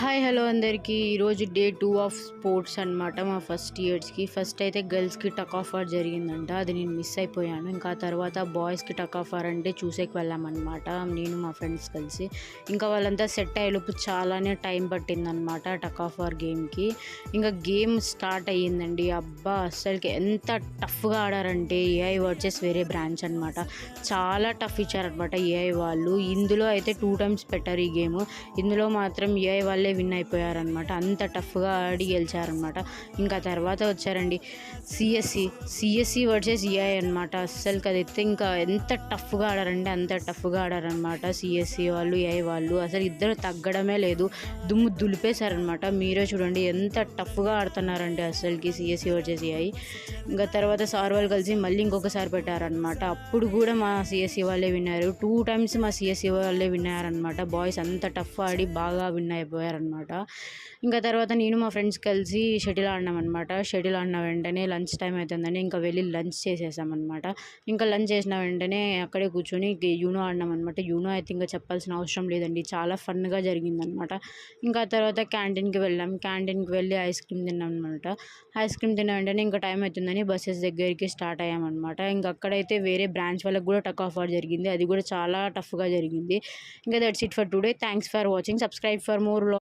Hi hello అందరికీ ఈరోజు day 2 of sports అనమాట. మా ఫస్ట్ ఇయర్స్కి ఫస్ట్ అయితే గర్ల్స్కి టక్ ఆఫ్ వార్ జరిగిందంట. అది నేను మిస్ అయిపోయాను. ఇంకా తర్వాత బాయ్స్కి టక్ ఆఫ్ వార్ అంటే చూసేకి వెళ్ళామన్నమాట, నేను మా ఫ్రెండ్స్ కలిసి. ఇంకా వాళ్ళంతా సెట్ అయ్యేలోపు చాలానే టైం పట్టిందనమాట టక్ ఆఫ్ వార్ గేమ్కి. ఇంకా గేమ్ స్టార్ట్ అయ్యిందండి. అబ్బా అస్సలకి ఎంత టఫ్గా ఆడారంటే ఏఐ వర్సెస్ వేరే బ్రాంచ్ అనమాట. చాలా టఫ్ ఇచ్చారనమాట ఏఐ వాళ్ళు. ఇందులో అయితే 2 times పెట్టారు ఈ గేమ్. ఇందులో మాత్రం ఏఐ వాళ్ళే విన్ అయిపోయారనమాట. అంత టఫ్గా ఆడి గెలిచారనమాట. ఇంకా తర్వాత వచ్చారండి సిఎస్సి వర్సెస్ ఏఐ అనమాట. అస్సలకి అదైతే ఇంకా ఎంత టఫ్గా ఆడారంటే అంత టఫ్గా ఆడారనమాట సిఎస్సి వాళ్ళు ఏఐ వాళ్ళు. అసలు ఇద్దరు తగ్గడమే లేదు, దుమ్ము దులిపేశారనమాట. మీరే చూడండి ఎంత టఫ్గా ఆడుతున్నారంటే అసలుకి సిఎస్సి వర్సెస్ ఏఐ. ఇంకా తర్వాత సార్ వాళ్ళు కలిసి మళ్ళీ ఇంకొకసారి పెట్టారనమాట. అప్పుడు కూడా మా సిఎస్సి వాళ్ళే విన్నారు. 2 times మా సిఎస్సి వాళ్ళే విన్నారనమాట. బాయ్స్ అంత టఫ్ ఆడి బాగా విన్ అయిపోయారనమాట. ఇంకా తర్వాత నేను మా ఫ్రెండ్స్ కలిసి షటిల్ ఆడినామన్నమాట. షటిల్ ఆడిన వెంటనే లంచ్ టైం అవుతుందని ఇంకా వెళ్ళి లంచ్ చేసేసామన్నమాట. ఇంకా లంచ్ చేసిన వెంటనే అక్కడే కూర్చొని యూనో ఆడినామన్నమాట. యూనో అయితే ఇంకా చెప్పాల్సిన అవసరం లేదండి, చాలా ఫన్గా జరిగిందనమాట. ఇంకా తర్వాత క్యాంటీన్కి వెళ్ళాం. క్యాంటీన్కి వెళ్ళి ఐస్ క్రీమ్ తిన్నాం అనమాట. ఐస్ క్రీమ్ తిన్న వెంటనే ఇంకా టైం అవుతుందని బస్సెస్ దగ్గరికి స్టార్ట్ అయ్యామన్నమాట. ఇంకా అక్కడైతే వేరే బ్రాంచ్ వాళ్ళకి కూడా టక్ ఆఫ్ వార్ జరిగింది. అది కూడా చాలా టఫ్గా జరిగింది. ఇంకా that's it for today. Thanks for watching. Subscribe for more.